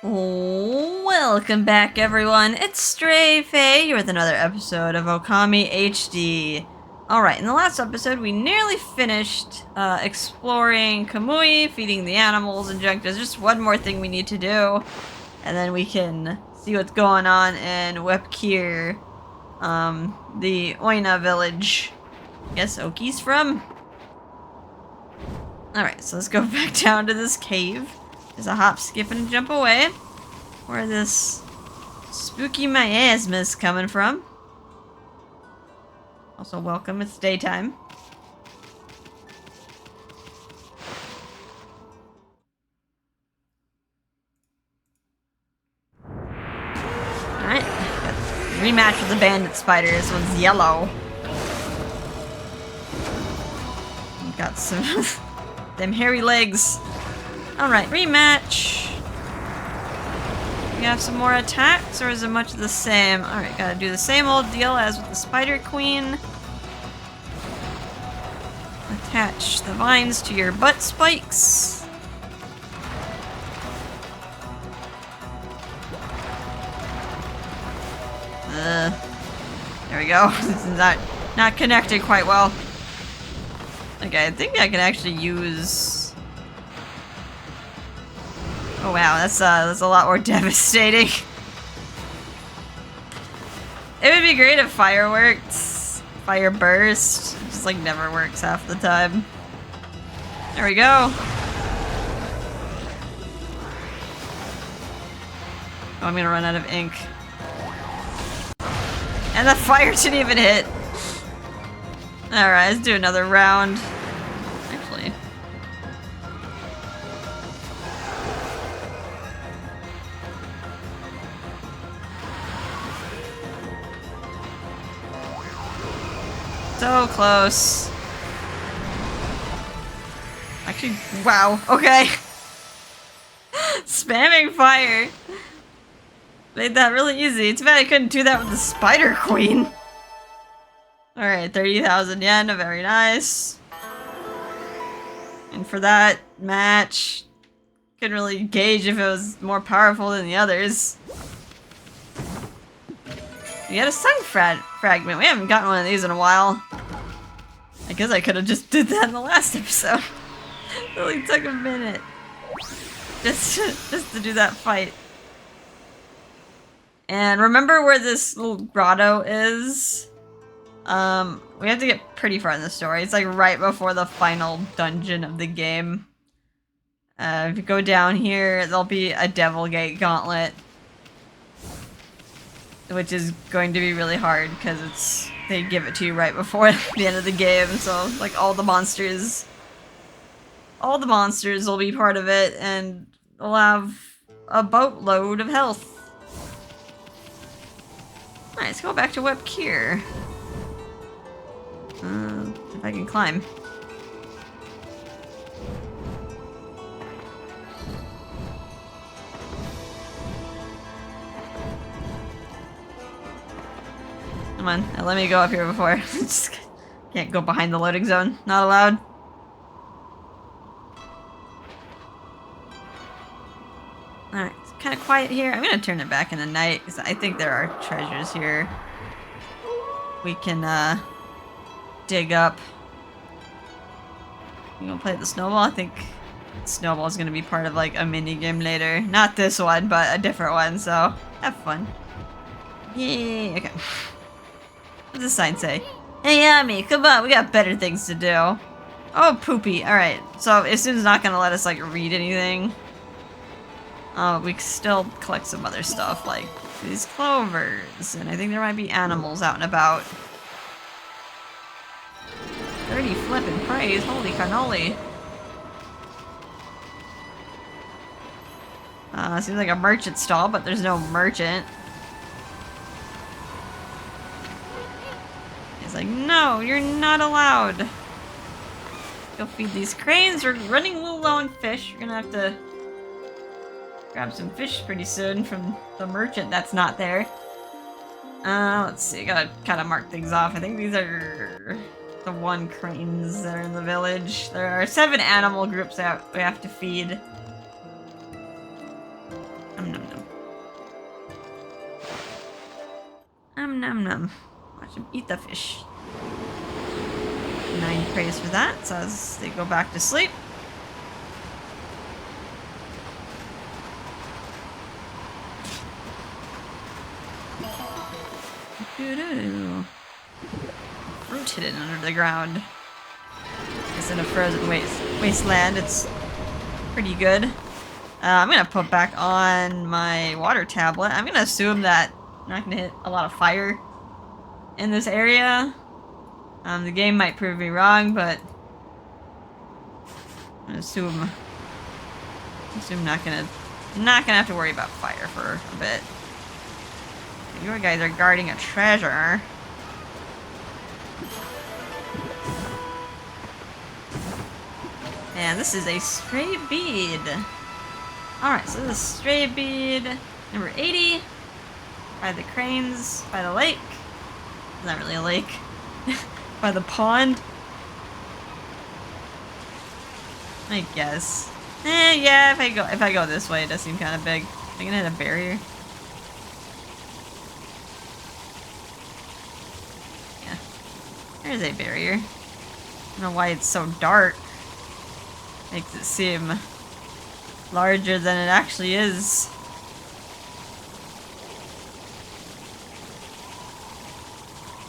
Welcome back, everyone. It's Stray Faye here with another episode of Okami HD. Alright, in the last episode, we nearly finished exploring Kamui, feeding the animals and junk. There's just one more thing we need to do, and then we can see what's going on in Wep'keer, the Oina village. I guess Oki's from? Alright, so let's go back down to this cave. There's a hop, skip, and jump away. Where this spooky miasma is coming from. Also, welcome, it's daytime. Alright, rematch with the bandit spider. This one's yellow. Got some them hairy legs. Alright, rematch. We have some more attacks, or is it much the same? Alright, gotta do the same old deal as with the Spider Queen. Attach the vines to your butt spikes. There we go. This is not connected quite well. Okay, I think I can actually use... Oh wow, that's a lot more devastating. It would be great if fire worked. Fire burst. It just like never works half the time. There we go. Oh, I'm gonna run out of ink. And the fire didn't even hit. Alright, let's do another round. Actually. So close. Actually, wow, okay. Spamming fire. Made that really easy. Too bad I couldn't do that with the Spider Queen. Alright, 30,000 yen, very nice. And for that match, couldn't really gauge if it was more powerful than the others. We got a sun fragment. We haven't gotten one of these in a while. I guess I could have just did that in the last episode. It only took a minute. Just to do that fight. And remember where this little grotto is? We have to get pretty far in the story. It's like right before the final dungeon of the game. If you go down here, there'll be a Devil Gate Gauntlet. Which is going to be really hard because they give it to you right before the end of the game, so like all the monsters will be part of it, and they'll have a boatload of health. Alright, let's go back to Wep'keer. If I can climb. Come on, let me go up here before. Just can't go behind the loading zone. Not allowed. Alright, it's kind of quiet here. I'm gonna turn it back in the night, because I think there are treasures here we can, dig up. You gonna play the snowball? I think snowball is gonna be part of, like, a mini-game later. Not this one, but a different one, so have fun. Yay! Okay. What does the sign say? Hey, Ami, come on, we got better things to do. Oh, poopy. Alright, so Isu's not gonna let us, like, read anything. We can still collect some other stuff, like these clovers, and I think there might be animals out and about. 30 flippin' praise, holy cannoli. Seems like a merchant stall, but there's no merchant. He's like, no, you're not allowed. Go feed these cranes. We're running a little low on fish. You're gonna have to grab some fish pretty soon from the merchant that's not there. Let's see. Gotta kind of mark things off. I think these are the 1 cranes that are in the village. There are 7 animal groups that we have to feed. Nom nom nom. Watch him eat the fish. 9 praise for that, so as they go back to sleep. Doo-doo. Fruit hidden under the ground. It's in a frozen wasteland. It's pretty good. I'm gonna put back on my water tablet. I'm gonna assume that I'm not gonna hit a lot of fire in this area. The game might prove me wrong, but I'm gonna assume not gonna have to worry about fire for a bit. You guys are guarding a treasure. And this is a stray bead. Alright, so this is stray bead number 80. By the cranes, by the lake. It's not really a lake. By the pond. I guess. Yeah, if I go this way, it does seem kind of big. Am I gonna hit a barrier? Yeah. There's a barrier. I don't know why it's so dark. Makes it seem larger than it actually is.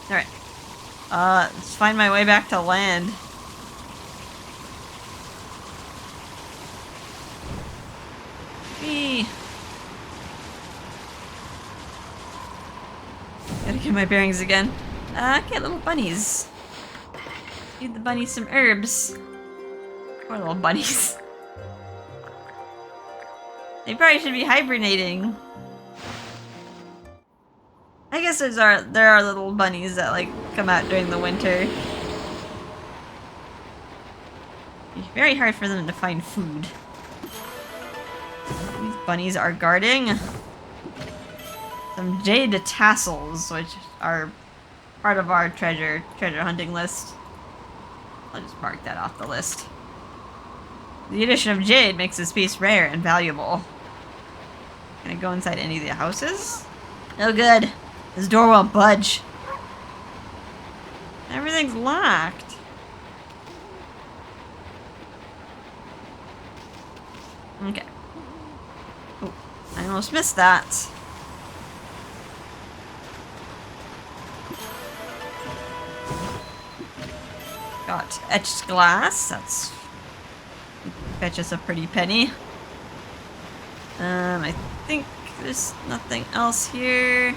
Alright. Let's find my way back to land. Whee! Gotta get my bearings again. Okay, little bunnies. Feed the bunnies some herbs. Poor little bunnies. They probably should be hibernating. I guess there are little bunnies that like come out during the winter. It's very hard for them to find food. These bunnies are guarding some jade tassels, which are part of our treasure hunting list. I'll just mark that off the list. The addition of jade makes this piece rare and valuable. Can I go inside any of the houses? No good. This door won't budge. Everything's locked. Okay. Oh, I almost missed that. Got etched glass. That's fetch us a pretty penny. I think there's nothing else here.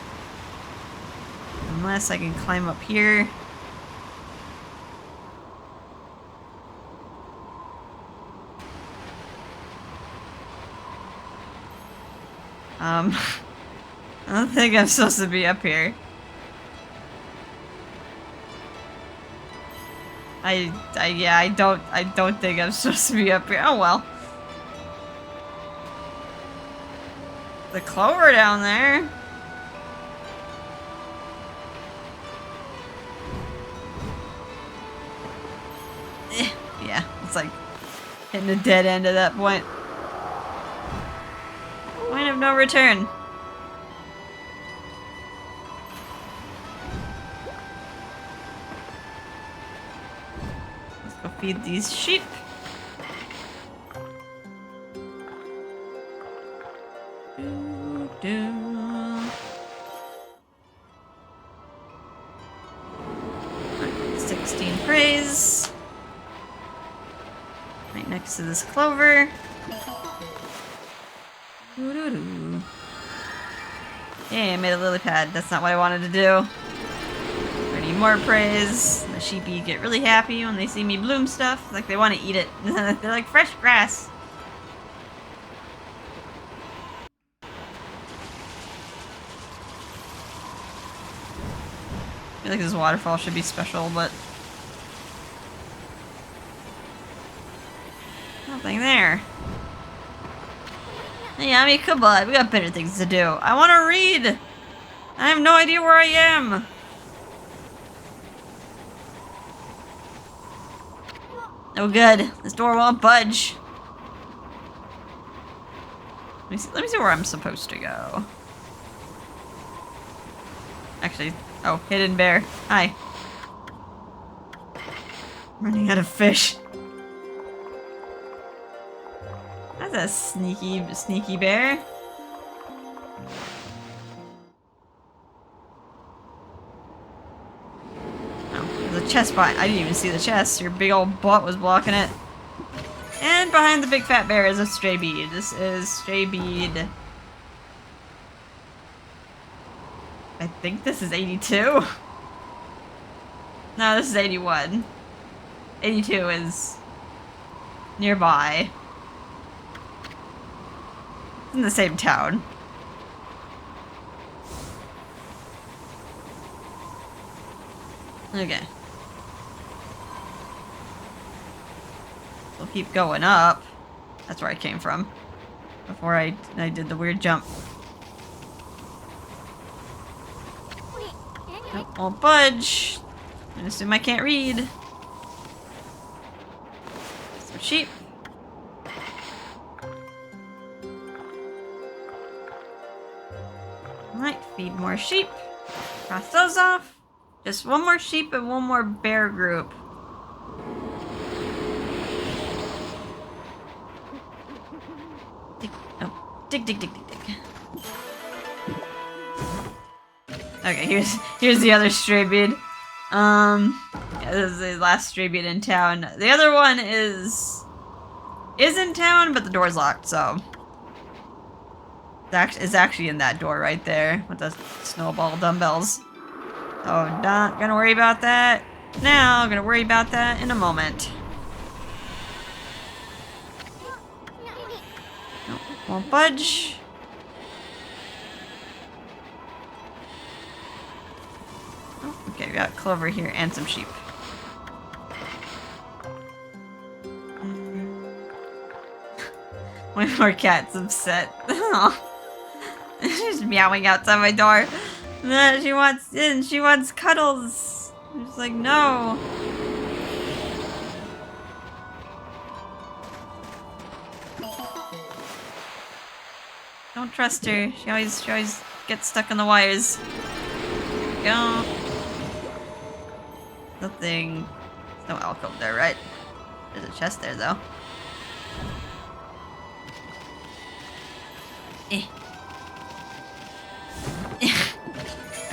Unless I can climb up here. I don't think I'm supposed to be up here. Yeah, I don't think I'm supposed to be up here. Oh well. The clover down there. Yeah, it's like hitting a dead end at that point. Point of no return. Let's go feed these sheep. Doo-doo. 16 praise. Right next to this clover. Doo-doo-doo. Yay, I made a lily pad. That's not what I wanted to do. I need more praise. The sheepy get really happy when they see me bloom stuff. Like they want to eat it. They're like fresh grass. I feel like this waterfall should be special, but nothing there. Hey, Yami, come on. We got better things to do. I want to read. I have no idea where I am. No good. This door won't budge. Let me see where I'm supposed to go. Actually, oh, hidden bear. Hi. Running out of fish. That's a sneaky bear. Oh, there's a chest behind. I didn't even see the chest. Your big old butt was blocking it. And behind the big fat bear is a stray bead. This is stray bead. I think this is 82. No, this is 81. 82 is nearby. It's in the same town. Okay. We'll keep going up. That's where I came from. Before I did the weird jump. Nope, won't budge. I assume I can't read. Some sheep. Alright, feed more sheep. Cross those off. Just one more sheep and one more bear group. Dig, oh, dig, dig, dig, dig, dig. Okay, here's the other stray bead. Yeah, this is the last stray bead in town. The other one is in town, but the door's locked, so it's actually in that door right there with the snowball dumbbells. So not gonna worry about that now. I'm gonna worry about that in a moment. Nope, won't budge. Oh, okay, we got clover here and some sheep. One more cat's upset. She's meowing outside my door. She wants in. She wants cuddles. I'm just like, no. Don't trust her. She always gets stuck in the wires. Go. Nothing. There's no alcove there, right? There's a chest there, though.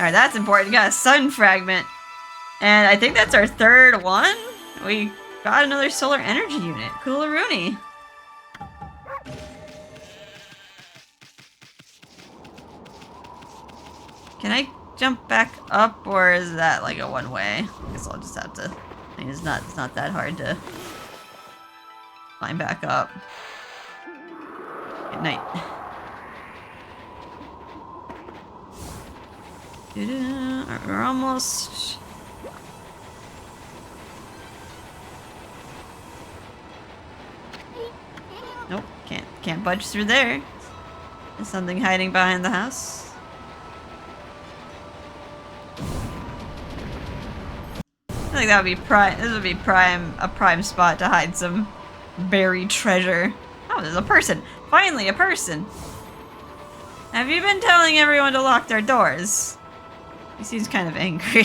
Alright, that's important. We got a sun fragment. And I think that's our third one. We got another solar energy unit. Coolaroonie. Can I jump back up, or is that like a one-way? I guess I'll just have to. I mean, it's not that hard to climb back up. Good night. We're almost. Nope, can't budge through there. There's something hiding behind the house. I think that would be prime. This would be a prime spot to hide some buried treasure. Oh, there's a person. Finally, a person. Have you been telling everyone to lock their doors? He seems kind of angry.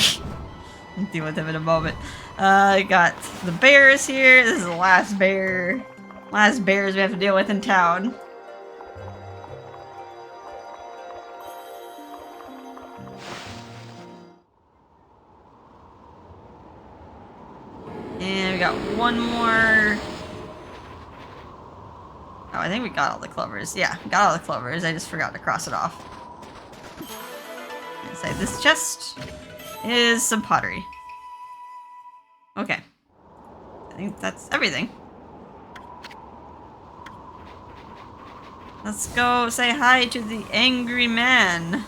I'll deal with him in a moment. I got the bears here. This is the last bear. Last bears we have to deal with in town. And we got one more. Oh, I think we got all the clovers. Yeah, got all the clovers. I just forgot to cross it off. Inside this chest is some pottery. Okay. I think that's everything. Let's go say hi to the angry man.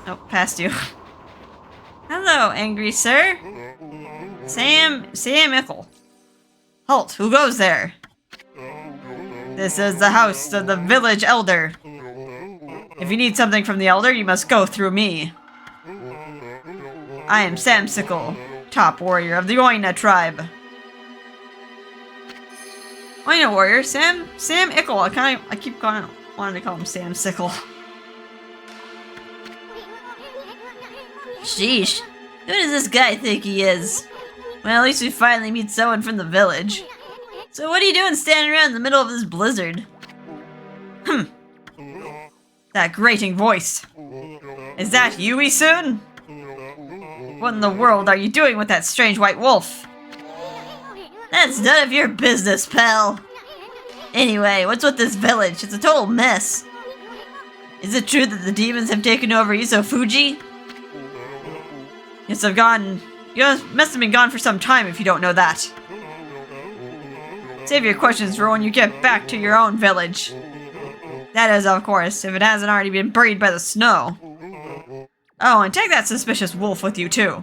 Oh, past you. Hello, angry sir. Sam Ickle. Halt, who goes there? This is the house of the village elder. If you need something from the elder, you must go through me. I am Sam Sickle, top warrior of the Oina tribe. Oina warrior, Sam Ickle. I keep wanting to call him Sam Sickle. Sheesh. Who does this guy think he is? Well, at least we finally meet someone from the village. So what are you doing standing around in the middle of this blizzard? That grating voice. Is that you, Isun? What in the world are you doing with that strange white wolf? That's none of your business, pal. Anyway, what's with this village? It's a total mess. Is it true that the demons have taken over Isofuji? Yes, I've gone. You must have been gone for some time if you don't know that. Save your questions for when you get back to your own village. That is, of course, if it hasn't already been buried by the snow. Oh, and take that suspicious wolf with you, too.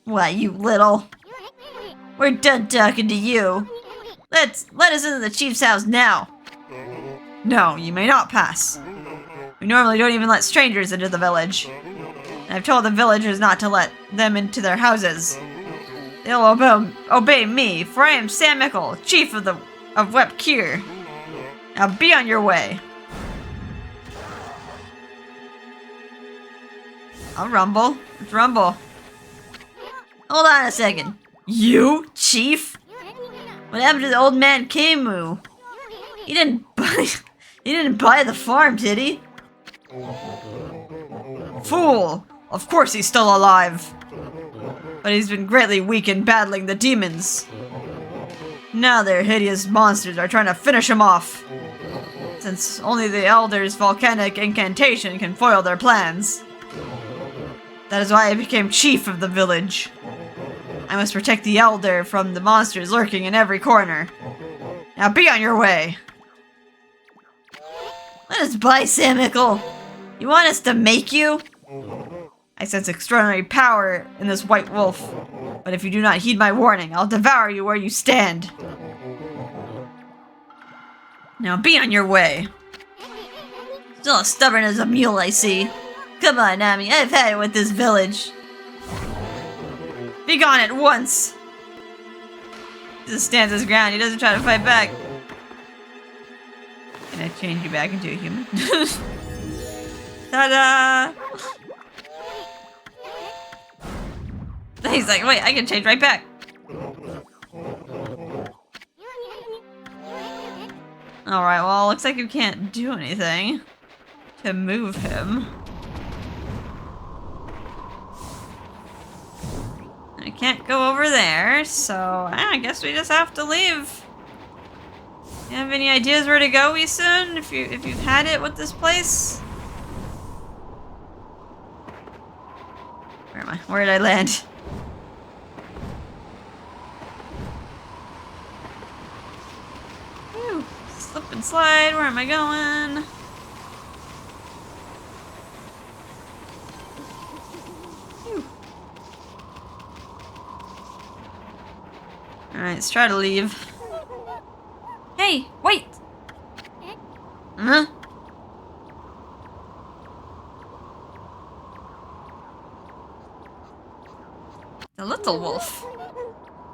Why, you little... We're done talking to you. Let us into the chief's house now. No, you may not pass. We normally don't even let strangers into the village. And I've told the villagers not to let them into their houses. They'll obey me, for I am Sam Mickle, chief of Wep'keer. Now be on your way. I'll rumble. Let's rumble. Hold on a second. You, chief? What happened to the old man Kemu? He didn't buy the farm, did he? Fool! Of course he's still alive. But he's been greatly weakened battling the demons. Now their hideous monsters are trying to finish him off. Since only the Elder's volcanic incantation can foil their plans. That is why I became chief of the village. I must protect the Elder from the monsters lurking in every corner. Now be on your way. Let us by, Sam Mickle. You want us to make you? I sense extraordinary power in this white wolf. But if you do not heed my warning, I'll devour you where you stand. Now be on your way. Still as stubborn as a mule, I see. Come on, Nami, I've had it with this village. Be gone at once! He just stands his ground, he doesn't try to fight back. Can I change you back into a human? Ta-da! He's like, wait, I can change right back. Alright, well, looks like you can't do anything to move him. I can't go over there, so I guess we just have to leave. You have any ideas where to go, Isun? If you've had it with this place? Where am I? Where did I land? Whew. Slip and slide. Where am I going? Alright, let's try to leave. Hey, wait! Huh? The little wolf.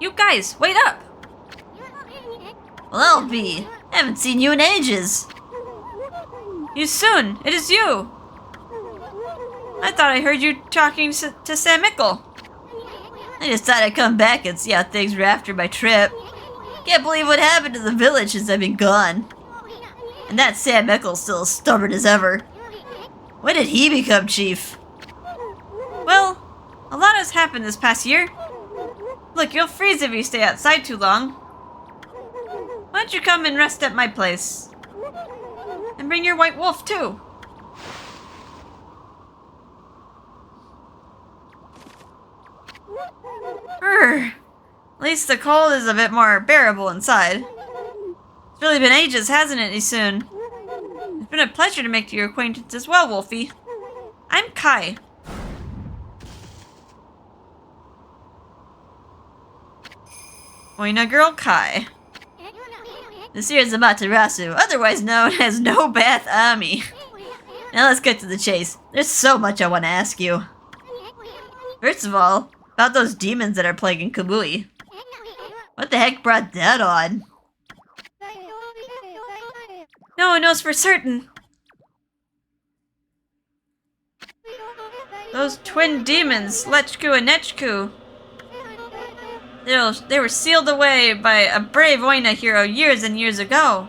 You guys, wait up! Well, I'll be. I haven't seen you in ages. You soon. It is you. I thought I heard you talking to Sam Mickle. I just thought I'd come back and see how things were after my trip. Can't believe what happened to the village since I've been gone. And that Sam Mickle's still as stubborn as ever. When did he become chief? Well, a lot has happened this past year. Look, you'll freeze if you stay outside too long. Why don't you come and rest at my place? And bring your white wolf too. At least the cold is a bit more bearable inside. It's really been ages, hasn't it, Isun? It's been a pleasure to make your acquaintance as well, Wolfie. I'm Kai. Oina girl Kai. This here is Amaterasu, otherwise known as No Bath Ami. Now let's get to the chase. There's so much I want to ask you. First of all, about those demons that are plaguing Kamui. What the heck brought that on? No one knows for certain. Those twin demons, Lechku and Nechku. They were sealed away by a brave Oina hero years and years ago.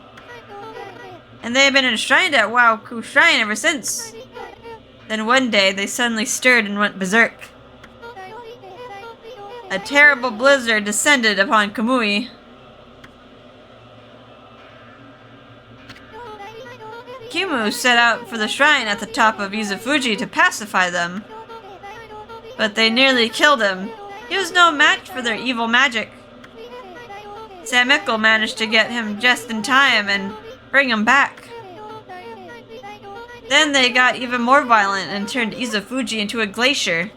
And they have been enshrined at Wep'keer Shrine ever since. Then one day, they suddenly stirred and went berserk. A terrible blizzard descended upon Kamui. Kimu set out for the shrine at the top of Izufuji to pacify them. But they nearly killed him. He was no match for their evil magic. Samiko managed to get him just in time and bring him back. Then they got even more violent and turned Izufuji into a glacier.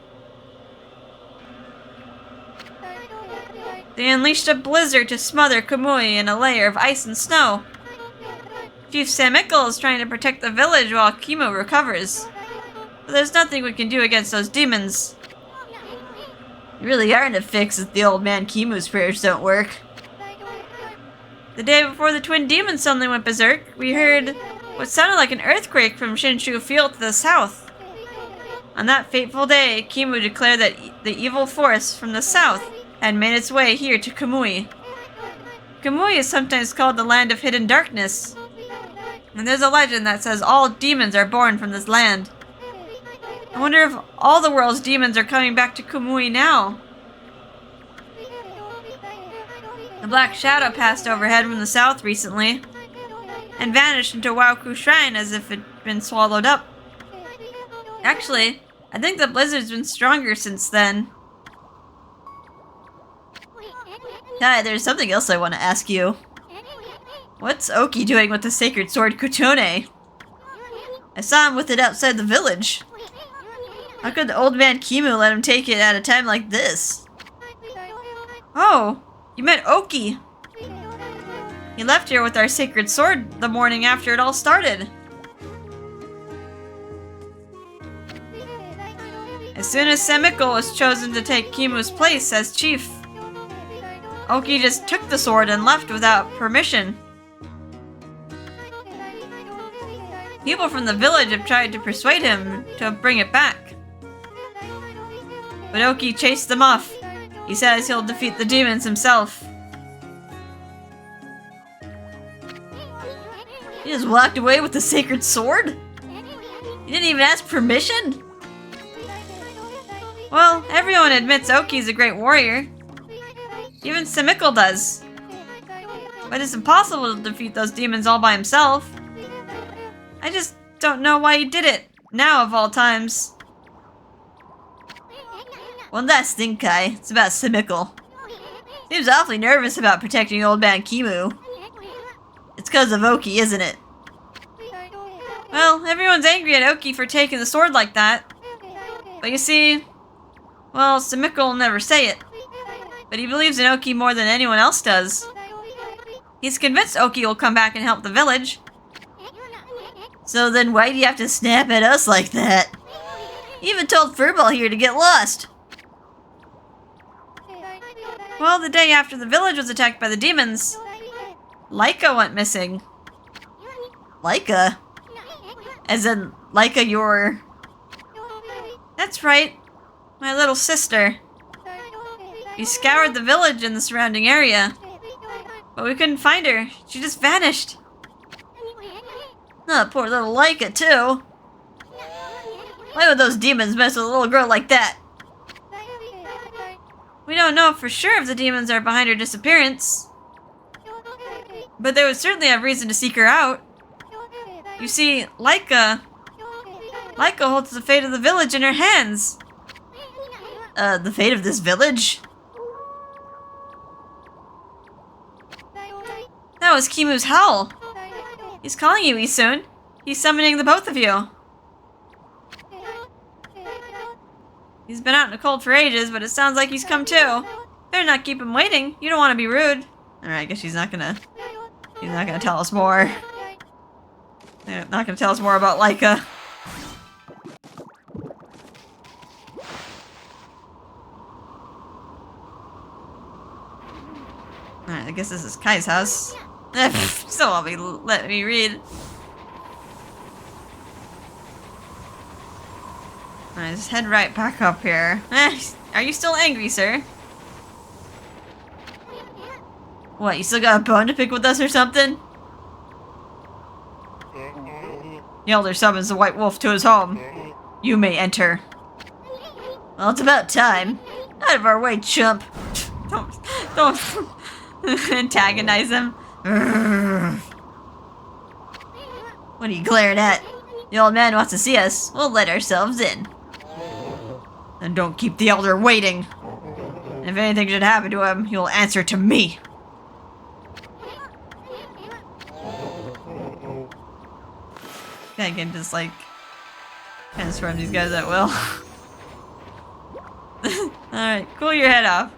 They unleashed a blizzard to smother Kamui in a layer of ice and snow. Chief Samiko is trying to protect the village while Kimu recovers. But there's nothing we can do against those demons. You really aren't a fix if the old man Kimu's prayers don't work. The day before the twin demons suddenly went berserk, we heard what sounded like an earthquake from Shinshu Field to the south. On that fateful day, Kimu declared that the evil force from the south had made its way here to Kamui. Kamui is sometimes called the land of hidden darkness. And there's a legend that says all demons are born from this land. I wonder if all the world's demons are coming back to Kamui now. The black shadow passed overhead from the south recently, and vanished into Wep'keer Shrine as if it had been swallowed up. Actually, I think the blizzard's been stronger since then. Hi, there's something else I want to ask you. What's Oki doing with the sacred sword Kutone? I saw him with it outside the village. How could the old man Kimu let him take it at a time like this? Oh, you met Oki. He left here with our sacred sword the morning after it all started. As soon as Samiko was chosen to take Kimu's place as chief, Oki just took the sword and left without permission. People from the village have tried to persuade him to bring it back. But Oki chased them off. He says he'll defeat the demons himself. He just walked away with the sacred sword? He didn't even ask permission? Well, everyone admits Oki's a great warrior. Even Samiko does. But it's impossible to defeat those demons all by himself. I just don't know why he did it, now of all times. One last thing, Kai. It's about Samiko. Seems awfully nervous about protecting old man Kimu. It's because of Oki, isn't it? Well, everyone's angry at Oki for taking the sword like that. But you see, well, Samiko will never say it. But he believes in Oki more than anyone else does. He's convinced Oki will come back and help the village. So then why do you have to snap at us like that? You even told Furball here to get lost. Well, the day after the village was attacked by the demons, Laika went missing. Laika? As in, Laika your... That's right. My little sister. We scoured the village and the surrounding area. But we couldn't find her. She just vanished. Oh, poor little Laika, too. Why would those demons mess with a little girl like that? We don't know for sure if the demons are behind her disappearance. But they would certainly have reason to seek her out. You see, Laika holds the fate of the village in her hands. The fate of this village? That was Kimu's howl. He's calling you, Isun. He's summoning the both of you. He's been out in the cold for ages, but it sounds like he's come too. Better not keep him waiting. You don't want to be rude. Alright, I guess he's not gonna tell us more. They're not gonna tell us more about Laika. Alright, I guess this is Kai's house. Still won't let me read. Alright, just head right back up here. Are you still angry, sir? What, you still got a bone to pick with us or something? The elder summons the white wolf to his home. You may enter. Well, it's about time. Out of our way, chump. Don't antagonize him. What are you glaring at? The old man wants to see us. We'll let ourselves in. And don't keep the elder waiting. If anything should happen to him, he'll answer to me. I can just like transform these guys at will. Alright, cool your head off.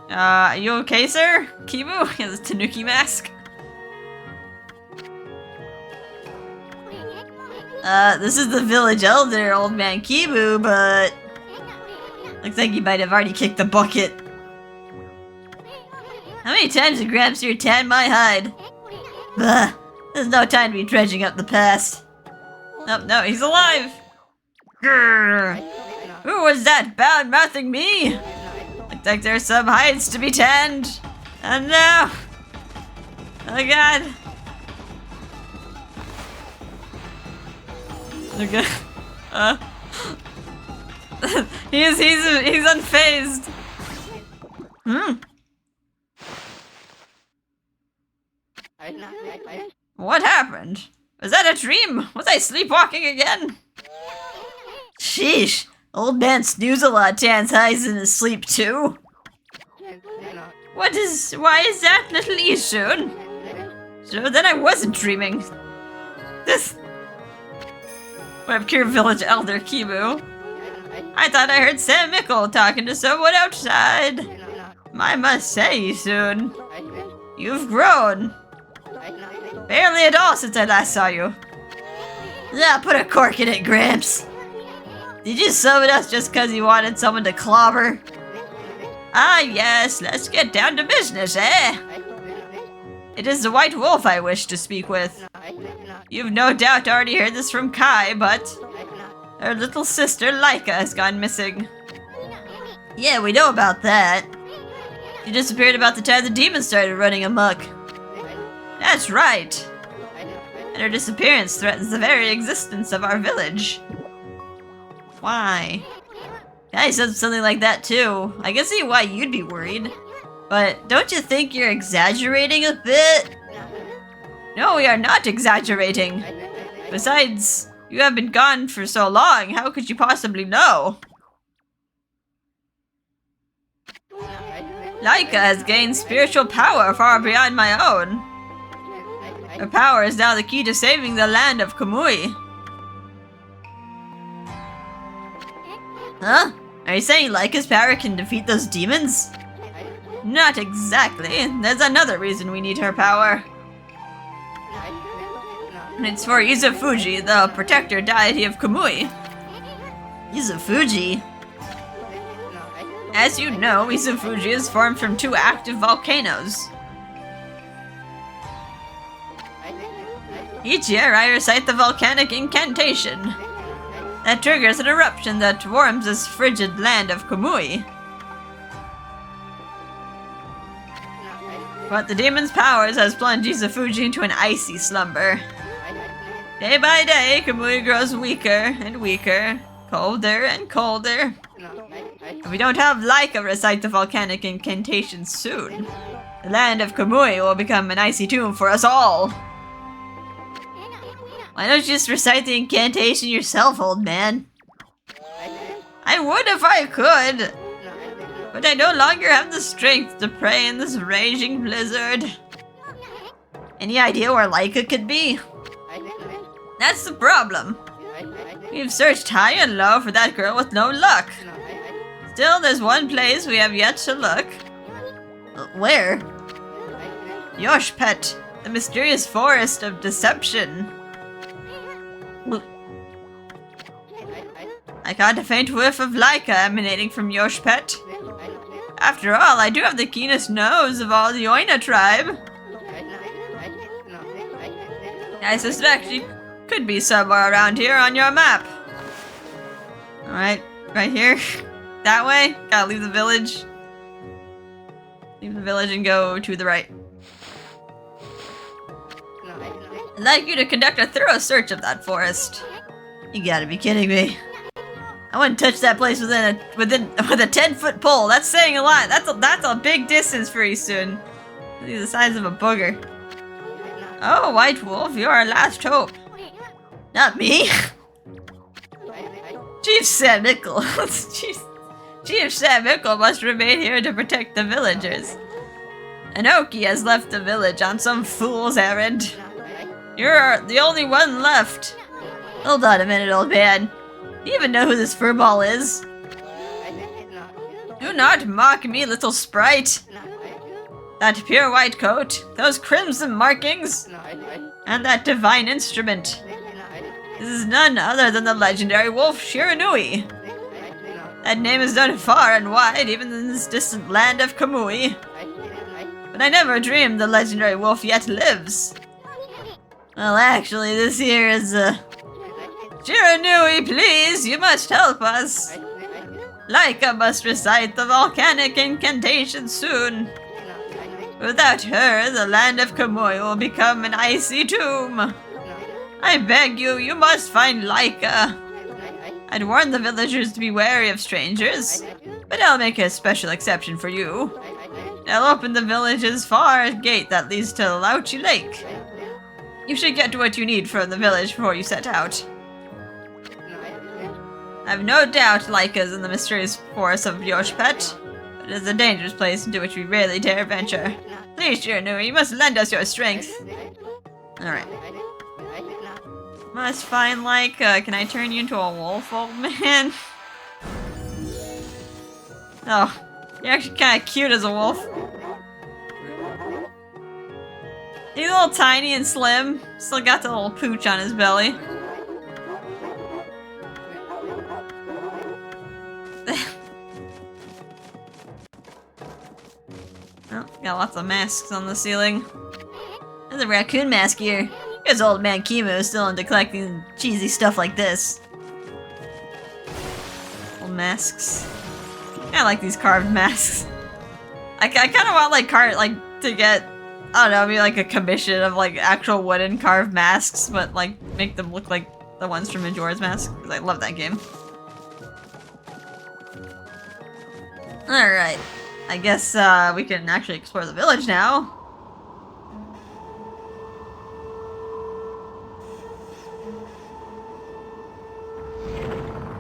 Are you okay, sir? Kibu? He has a Tanuki mask. This is the village elder, old man Kibu, but looks like you might have already kicked the bucket. How many times did Gramps here tan my hide? Bah, there's no time to be dredging up the past. Oh, no, he's alive! Grrr. Who was that bad-mouthing me? Looks like there's some hides to be tanned. Oh no! Oh god! Okay. He's unfazed. What happened? Was that a dream? Was I sleepwalking again? Sheesh. Old man Snooze-a-lot tans hides in his sleep too. Why is that, little Ishun? So then I wasn't dreaming. This Wep'keer village elder Kibu. I thought I heard Sam Mickle talking to someone outside. I must say, Ishun, you've grown. Barely at all since I last saw you. Yeah, put a cork in it, Gramps. Did you summon us just because you wanted someone to clobber? Ah yes, let's get down to business, eh? It is the White Wolf I wish to speak with. You've no doubt already heard this from Kai, but her little sister Laika has gone missing. Yeah, we know about that. She disappeared about the time the demons started running amok. That's right. And her disappearance threatens the very existence of our village. Why? Yeah, he said something like that too. I can see why you'd be worried. But don't you think you're exaggerating a bit? No, we are not exaggerating. Besides, you have been gone for so long, how could you possibly know? Laika has gained spiritual power far beyond my own. Her power is now the key to saving the land of Kamui. Huh? Are you saying Laika's power can defeat those demons? Not exactly. There's another reason we need her power. It's for Izufuji, the protector deity of Kamui. Izufuji? As you know, Izufuji is formed from 2 active volcanoes. Each year, I recite the volcanic incantation that triggers an eruption that warms this frigid land of Kamui. But the demon's powers has plunged Izufuji into an icy slumber. Day by day, Kamui grows weaker and weaker, colder and colder. If we don't have Laika recite the volcanic incantation soon, the land of Kamui will become an icy tomb for us all. Why don't you just recite the incantation yourself, old man? I would if I could, but I no longer have the strength to pray in this raging blizzard. Any idea where Laika could be? That's the problem. We've searched high and low for that girl with no luck. Still, there's one place we have yet to look. Where? Yoshpet, the mysterious forest of deception. I caught a faint whiff of Laika emanating from Yoshpet. After all, I do have the keenest nose of all the Oina tribe. I suspect she could be somewhere around here on your map. Alright, right here. That way. Gotta leave the village. Leave the village and go to the right. I'd like you to conduct a thorough search of that forest. You gotta be kidding me. I wouldn't touch that place with a 10-foot pole. That's saying a lot. That's a big distance for you soon. The size of a booger. Oh, White Wolf, you're our last hope. Not me. Chief Sam Mickle. Chief Sam Mickle must remain here to protect the villagers. Anoki has left the village on some fool's errand. You're the only one left. Hold on a minute, old man. Do you even know who this furball is? Do not mock me, little sprite. That pure white coat, those crimson markings, and that divine instrument. This is none other than the legendary wolf Shiranui. That name is known far and wide, even in this distant land of Kamui. But I never dreamed the legendary wolf yet lives. Well, actually, this here is, Shiranui, please, you must help us. Laika must recite the volcanic incantation soon. Without her, the land of Kamui will become an icy tomb. I beg you, you must find Laika. I'd warn the villagers to be wary of strangers, but I'll make a special exception for you. I'll open the village's far gate that leads to Lauchi Lake. You should get what you need from the village before you set out. I've no doubt Laika's in the mysterious forest of Yoshpet, but it is a dangerous place into which we rarely dare venture. Please, Shiranui, you must lend us your strength. Alright. Must find Laika. Can I turn you into a wolf, old man? Oh, you're actually kind of cute as a wolf. He's a little tiny and slim. Still got the little pooch on his belly. Oh, got lots of masks on the ceiling. There's a raccoon mask here. Because old man Kimo is still into collecting cheesy stuff like this. Old masks. I like these carved masks. I kind of want to get, I don't know, maybe like a commission of like actual wooden carved masks, but like make them look like the ones from Majora's Mask, because I love that game. Alright. I guess we can actually explore the village now.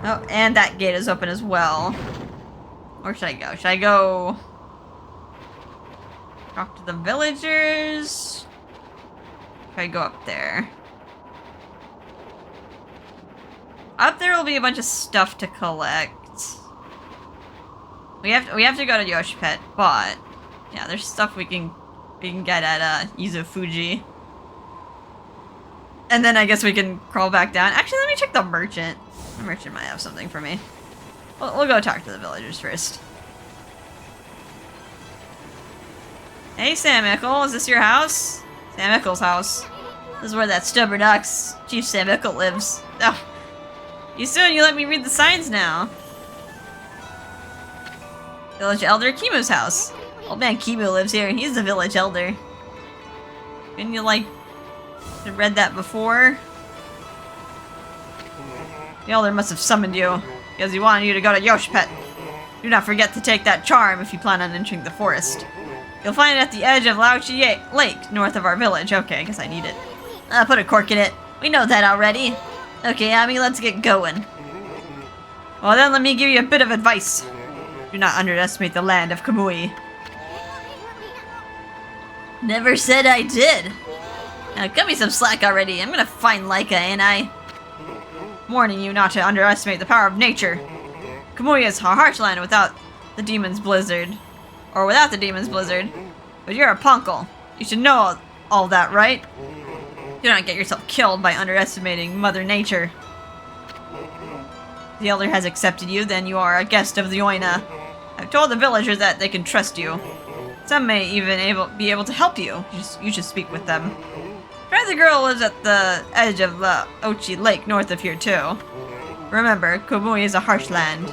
Oh, and that gate is open as well. Where should I go? Should I go talk to the villagers? Should I go up there? Up there will be a bunch of stuff to collect. We have to go to Yoshpet, but yeah, there's stuff we can get at Izufuji. And then I guess we can crawl back down. Actually, let me check the merchant. The merchant might have something for me. We'll go talk to the villagers first. Hey, Sam Mickle, is this your house? Sam Mickle's house. This is where that stubborn ox, Chief Sam Mickle, lives. Oh, you let me read the signs now. Village Elder Kimu's house. Old man Kimu lives here, and he's the village elder. Couldn't you, like, have read that before? The elder must have summoned you, because he wanted you to go to Yoshpet. Do not forget to take that charm if you plan on entering the forest. You'll find it at the edge of Lauchi Lake, north of our village. Okay, I guess I need it. Put a cork in it. We know that already. Okay, Ami, let's get going. Well then, let me give you a bit of advice. Do not underestimate the land of Kamui. Never said I did. Now, cut me some slack already. I'm gonna find Laika, ain't I? Warning you not to underestimate the power of nature. Kamui is a harsh land without the demon's blizzard. Or without the demon's blizzard. But you're a punkle. You should know all that, right? Do not get yourself killed by underestimating Mother Nature. The elder has accepted you, then you are a guest of the Oina. I've told the villagers that they can trust you. Some may even be able to help you. You should speak with them. Try the girl lives at the edge of the Ochi Lake north of here too. Remember, Komui is a harsh land.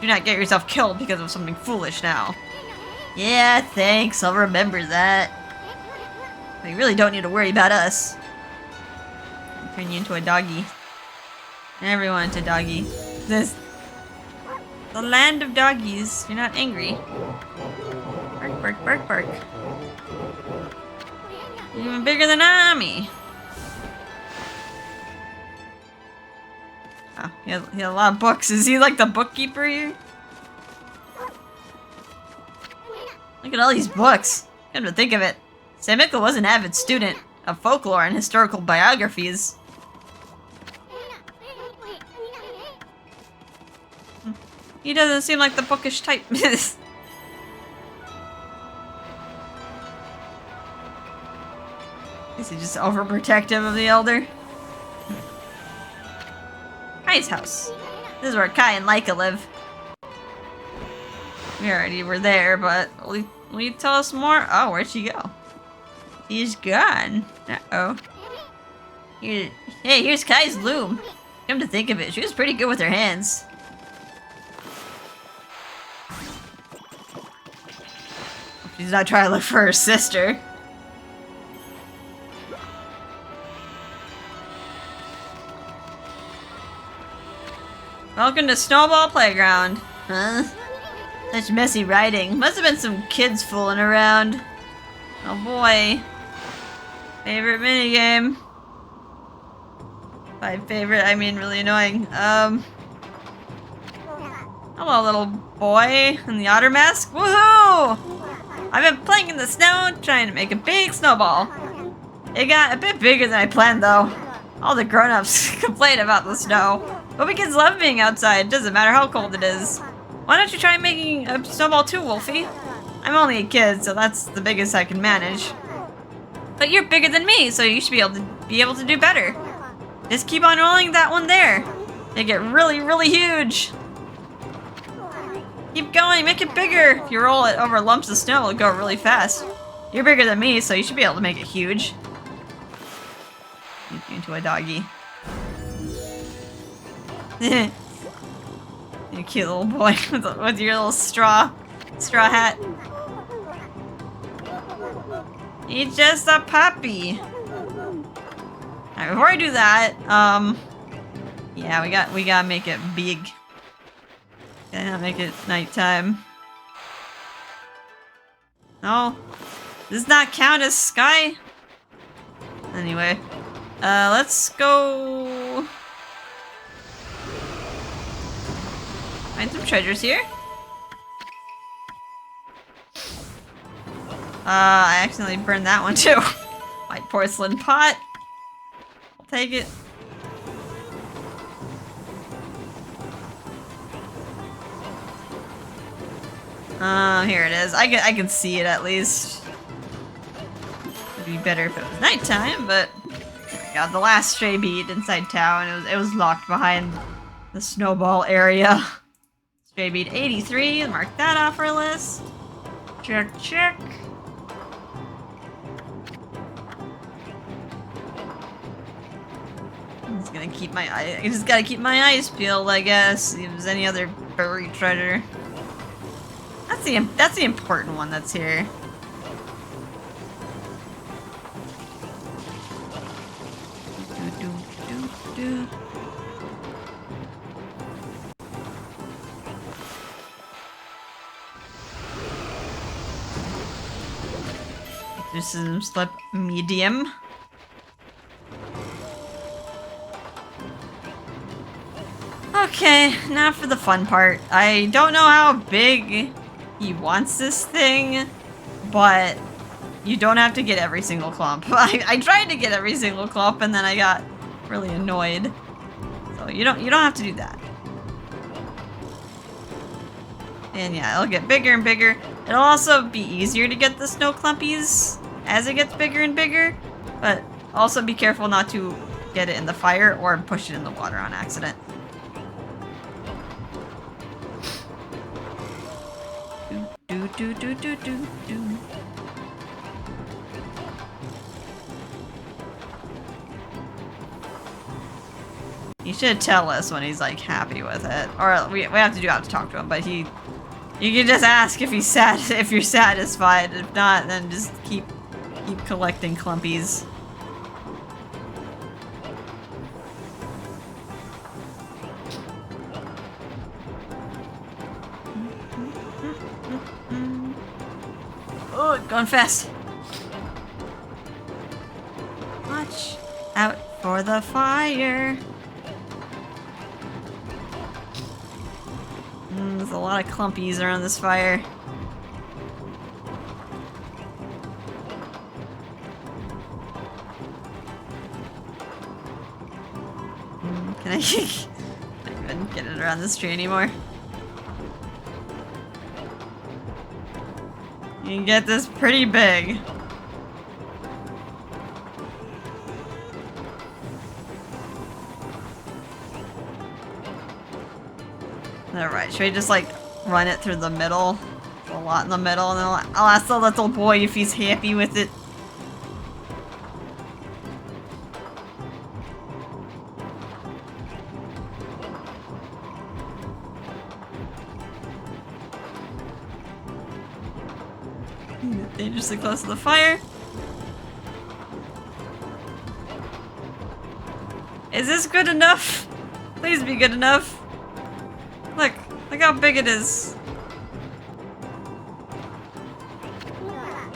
Do not get yourself killed because of something foolish now. Yeah, thanks. I'll remember that. But you really don't need to worry about us. I'll turn you into a doggy. Everyone into doggy. This the land of doggies. You're not angry. Bark, bark, bark, bark. You're even bigger than Ami. Oh, he has a lot of books. Is he like the bookkeeper here? Look at all these books. Come to think of it, Samiko was an avid student of folklore and historical biographies. He doesn't seem like the bookish type. Is he just overprotective of the elder? Kai's house. This is where Kai and Laika live. We already were there, but will you tell us more? Oh, where'd she go? She's gone. Uh-oh. Hey, here's Kai's loom. Come to think of it, she was pretty good with her hands. She's not trying to look for her sister. Welcome to Snowball Playground. Huh? Such messy riding. Must have been some kids fooling around. Oh boy. Favorite minigame. By favorite, I mean really annoying. Hello, little boy in the otter mask. Woohoo! I've been playing in the snow, trying to make a big snowball. It got a bit bigger than I planned, though. All the grown-ups complain about the snow. But we kids love being outside, doesn't matter how cold it is. Why don't you try making a snowball too, Wolfie? I'm only a kid, so that's the biggest I can manage. But you're bigger than me, so you should be able to do better. Just keep on rolling that one there. They get really, really huge. Keep going, make it bigger. If you roll it over lumps of snow, it'll go really fast. You're bigger than me, so you should be able to make it huge. Make you into a doggy. You cute little boy with your little straw hat. He's just a puppy. Alright, before I do that, yeah, we gotta make it big. Gotta make it nighttime. No, does not count as sky. Anyway, let's go find some treasures here. I accidentally burned that one too. White porcelain pot. I'll take it. Here it is. I can see it at least. It'd be better if it was nighttime, but we got the last stray beat inside town. It was locked behind the snowball area. Stray beat 83. Mark that off our list. Check, check. I'm just gonna keep my eye. I just gotta keep my eyes peeled, I guess. See if there's any other buried treasure. That's the important one that's here. This is slip medium. Okay, now for the fun part. I don't know how big he wants this thing, but you don't have to get every single clump. I tried to get every single clump and then I got really annoyed. So you don't have to do that. And yeah, it'll get bigger and bigger. It'll also be easier to get the snow clumpies as it gets bigger and bigger, but also be careful not to get it in the fire or push it in the water on accident. Do. He should tell us when he's like happy with it. Or we have to talk to him, but you can just ask if he's sad, if you're satisfied. If not, then just keep collecting clumpies. Oh, going fast. Watch out for the fire. There's a lot of clumpies around this fire. Can I can't even get it around this tree anymore? You can get this pretty big. Alright, should we just like run it through the middle? A lot in the middle, and then I'll ask the little boy if he's happy with it. Dangerously close to the fire. Is this good enough? Please be good enough. Look how big it is.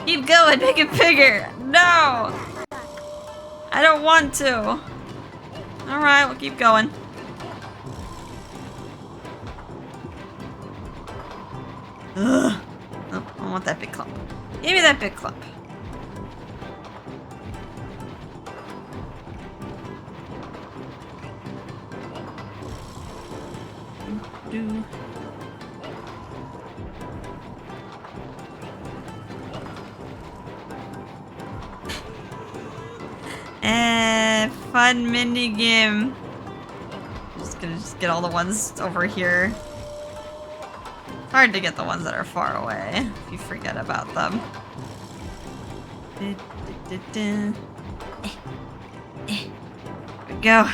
Keep going, make it bigger. No! I don't want to. Alright, we'll keep going. Ugh. Oh, I want that big clump. Give me that big clump. Fun mini game. Just gonna get all the ones over here. It's hard to get the ones that are far away if you forget about them. Here we go.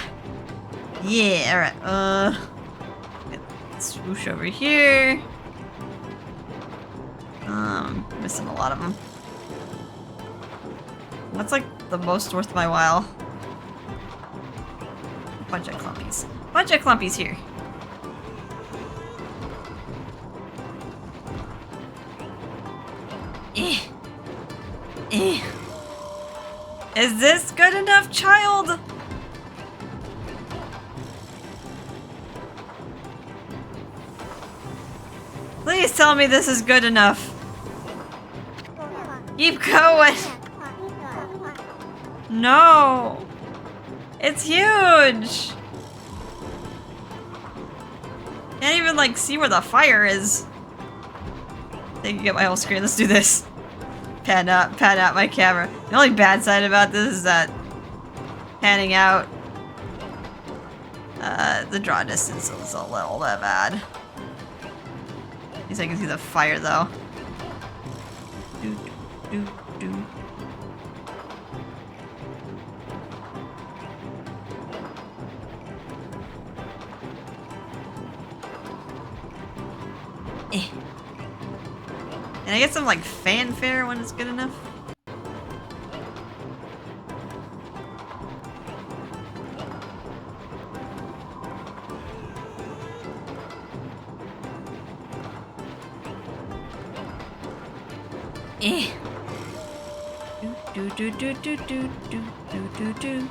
Yeah, alright. Swoosh over here. Missing a lot of them. What's like the most worth my while? A bunch of clumpies. Bunch of clumpies here. Is this good enough, child? Please tell me this is good enough. Keep going. No. It's huge. Can't even like see where the fire is. They can get my whole screen. Let's do this. Pan out my camera. The only bad side about this is that panning out the draw distance is a little bit bad. At least I can see the fire though. Do, do, do. Can I get some like fanfare when it's good enough? Do do do do do do do do do.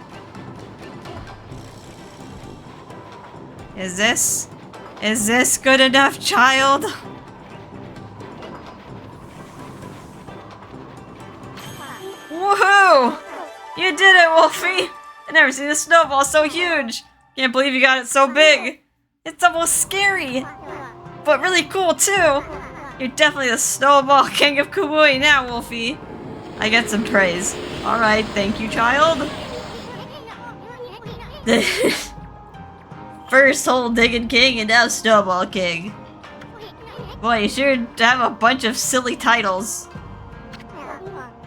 Is this good enough, child? Woohoo! You did it, Wolfie! I've never seen a snowball so huge! Can't believe you got it so big! It's almost scary! But really cool, too! You're definitely the snowball king of Kamui now, Wolfie! I get some praise. Alright, thank you, child. First hole digging king and now snowball king. Boy, you sure to have a bunch of silly titles.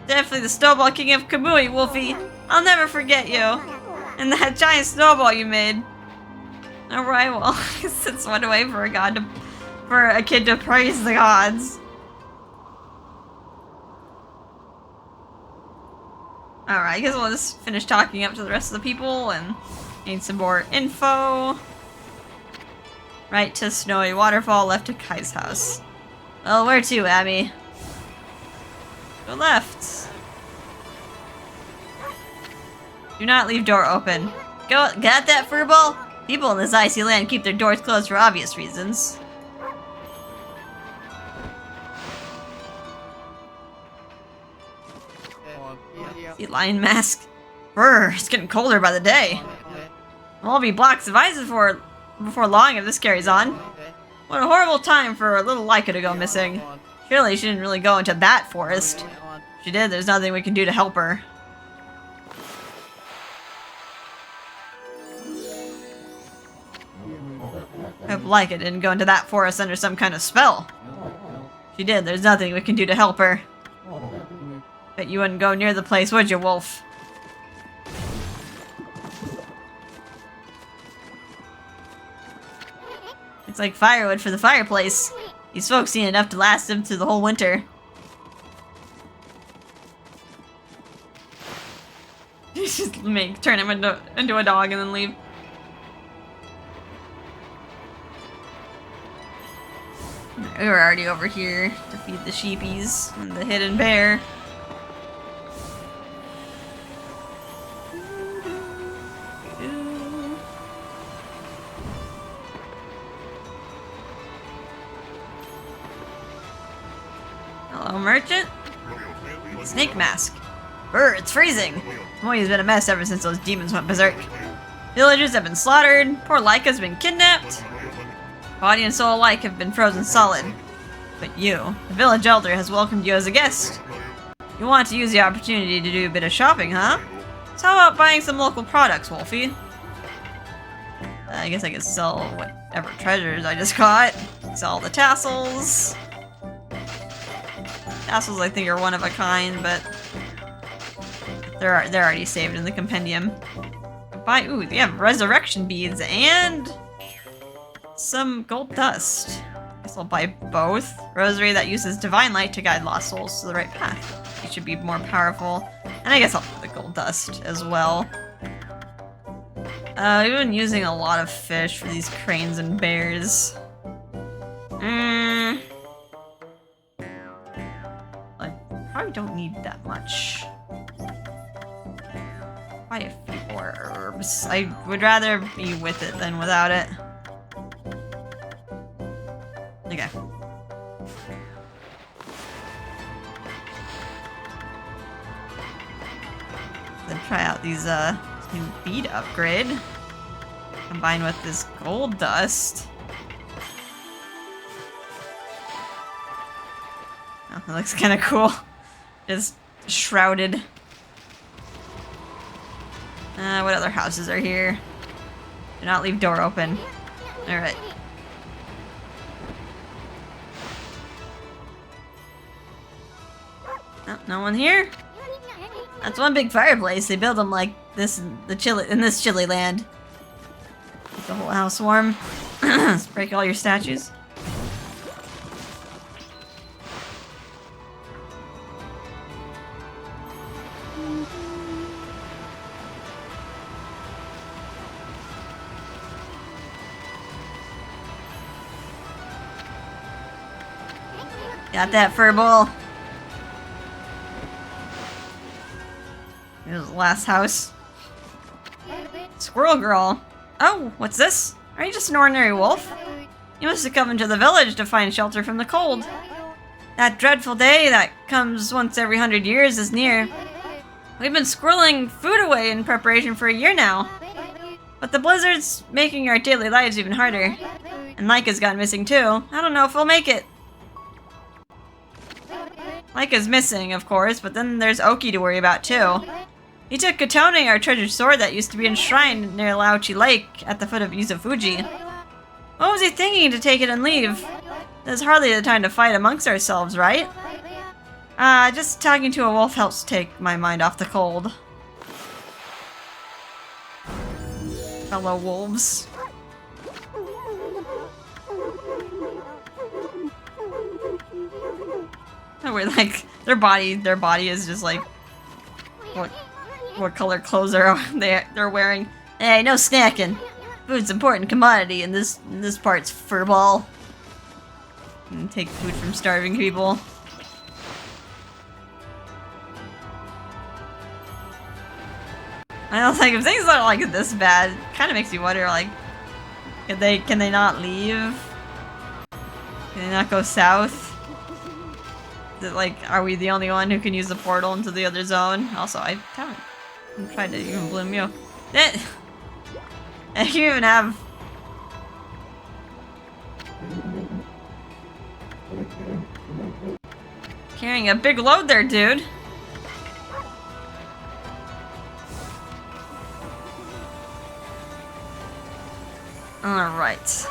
Definitely the snowball king of Kamui, Wolfie. I'll never forget you. And that giant snowball you made. Alright, well, since one way for a kid to praise the gods. Alright, I guess we'll just finish talking up to the rest of the people and need some more info. Right to Snowy Waterfall, left to Kai's house. Well, where to, Abby? Go left. Do not leave door open. Got that, furball? People in this icy land keep their doors closed for obvious reasons. See, lion mask. Brr, it's getting colder by the day. There'll be blocks of ice before long if this carries on. What a horrible time for a little Leica to go missing. Surely she didn't really go into that forest. If she did, there's nothing we can do to help her. I hope Leica didn't go into that forest under some kind of spell. If she did, there's nothing we can do to help her. Bet you wouldn't go near the place, would you, Wolf? It's like firewood for the fireplace. These folks need enough to last them through the whole winter. Just turn him into a dog and then leave. We were already over here to feed the sheepies and the hidden bear. Hello, merchant. Snake mask. Brr, it's freezing. Moy's been a mess ever since those demons went berserk. Villagers have been slaughtered. Poor Leica's been kidnapped. Body and soul alike have been frozen solid. But you, the village elder, has welcomed you as a guest. You want to use the opportunity to do a bit of shopping, huh? So how about buying some local products, Wolfie? I guess I could sell whatever treasures I just caught. Sell the tassels. Tassels, I think, are one of a kind, but they're already saved in the compendium. Ooh, they have resurrection beads and some gold dust. Guess I'll buy both. Rosary that uses divine light to guide lost souls to the right path. It should be more powerful. And I guess I'll put the gold dust as well. We've been using a lot of fish for these cranes and bears. I probably don't need that much. Buy a few more herbs. I would rather be with it than without it. Okay. Then try out these this new bead upgrade. Combined with this gold dust. Oh, that looks kind of cool. Just shrouded. What other houses are here? Do not leave door open. Alright. Oh, no one here? That's one big fireplace. They build them like this in this chilly land. Keep the whole house warm. Let's break all your statues. Got that, furball. Here's the last house. Squirrel girl. Oh, what's this? Are you just an ordinary wolf? You must have come into the village to find shelter from the cold. That dreadful day that comes once every 100 years is near. We've been squirreling food away in preparation for a year now. But the blizzard's making our daily lives even harder. And Leica's gone missing too. I don't know if we'll make it. Leica's missing, of course, but then there's Oki to worry about too. He took Katone, our treasured sword that used to be enshrined near Lauchi Lake at the foot of Yuzufuji. What was he thinking to take it and leave? There's hardly the time to fight amongst ourselves, right? Just talking to a wolf helps take my mind off the cold. Fellow wolves. Where like their body is just like what color clothes are they're wearing. Hey, no snacking. Food's an important commodity in this part's furball. And take food from starving people. I don't think if things are like this bad, it kind of makes you wonder like, can they not leave? Can they not go south? Is it like, are we the only one who can use the portal into the other zone? Also, I haven't tried to even bloom you. And you even have. Carrying a big load there, dude. Alright.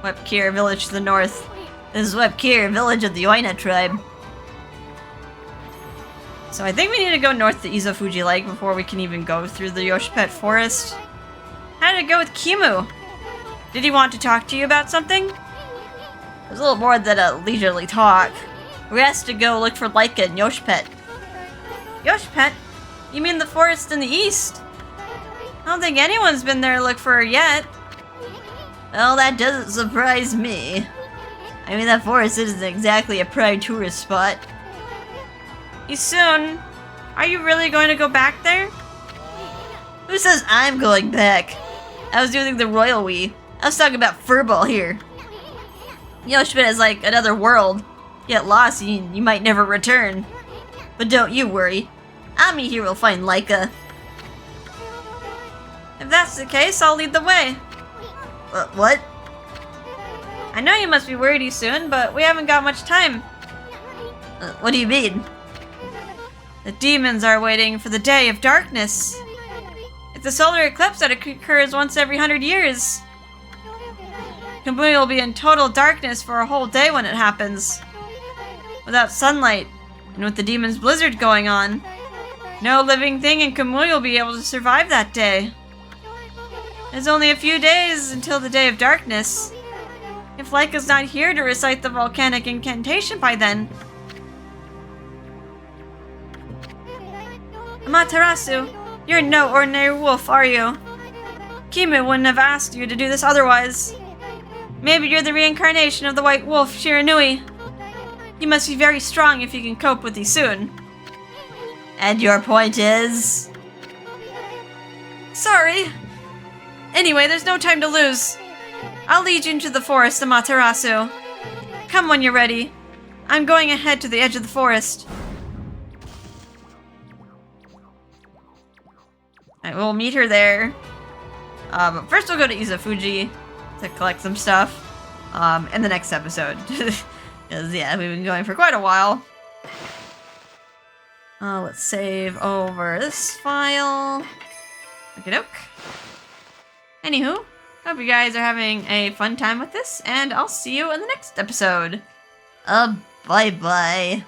Wep'keer village to the north. This is Wep'keer, village of the Oina tribe. So I think we need to go north to Izufuji Lake before we can even go through the Yoshipet forest. How did it go with Kimu? Did he want to talk to you about something? It was a little more than a leisurely talk. We asked to go look for Laika and Yoshipet. Yoshipet? You mean the forest in the east? I don't think anyone's been there to look for her yet. Well, that doesn't surprise me. I mean, that forest isn't exactly a prime tourist spot. Soon. Are you really going to go back there? Who says I'm going back? I was doing the royal we. I was talking about furball here. Yoshipet is like another world. Get lost and you might never return. But don't you worry. Ami here will find Laika. If that's the case, I'll lead the way. What? I know you must be worried soon, but we haven't got much time. What do you mean? The demons are waiting for the day of darkness. It's a solar eclipse that occurs once every 100 years. Kamui will be in total darkness for a whole day when it happens. Without sunlight, and with the demon's blizzard going on, no living thing in Kamui will be able to survive that day. There's only a few days until the day of darkness. If Laika's not here to recite the volcanic incantation by then. Amaterasu, you're no ordinary wolf, are you? Kimu wouldn't have asked you to do this otherwise. Maybe you're the reincarnation of the white wolf, Shiranui. You must be very strong if you can cope with these soon. And your point is? Sorry. Anyway, there's no time to lose. I'll lead you into the forest, Amaterasu. Come when you're ready. I'm going ahead to the edge of the forest. Alright, we'll meet her there. But first we'll go to Izufuji to collect some stuff. In the next episode. Because, yeah, we've been going for quite a while. Let's save over this file. Okey-doke. Anywho, hope you guys are having a fun time with this, and I'll see you in the next episode. Bye-bye.